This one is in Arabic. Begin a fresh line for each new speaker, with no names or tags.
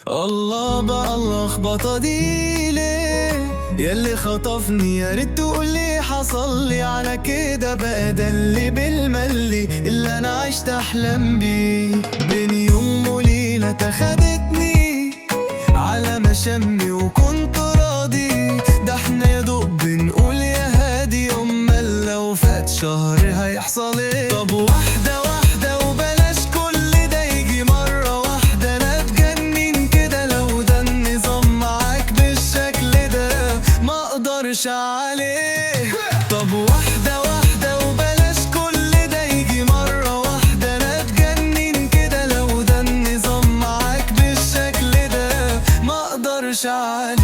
الله بقى اللخبطة دي ليه؟ ياللي خطفني يا ريت تقولي حصل لي على كده بقى ده اللي بالملي اللي انا عشت احلم بيه. بين يوم وليلة تاخدتني على مشامي وكنت راضي، ده احنا يا دوب بنقول يا هادي، امال لو فات شهر هيحصل ايه؟ طب واحدة واحدة وبلاش كل ده يجي مرة واحدة، انا اتجنن كده لو ده النظام معاك بالشكل ده ما اقدرش عليه. طب واحدة واحدة وبلاش كل ده يجي مرة واحدة، انا اتجنن كده لو ده النظام معاك بالشكل ده ما اقدرش عليه.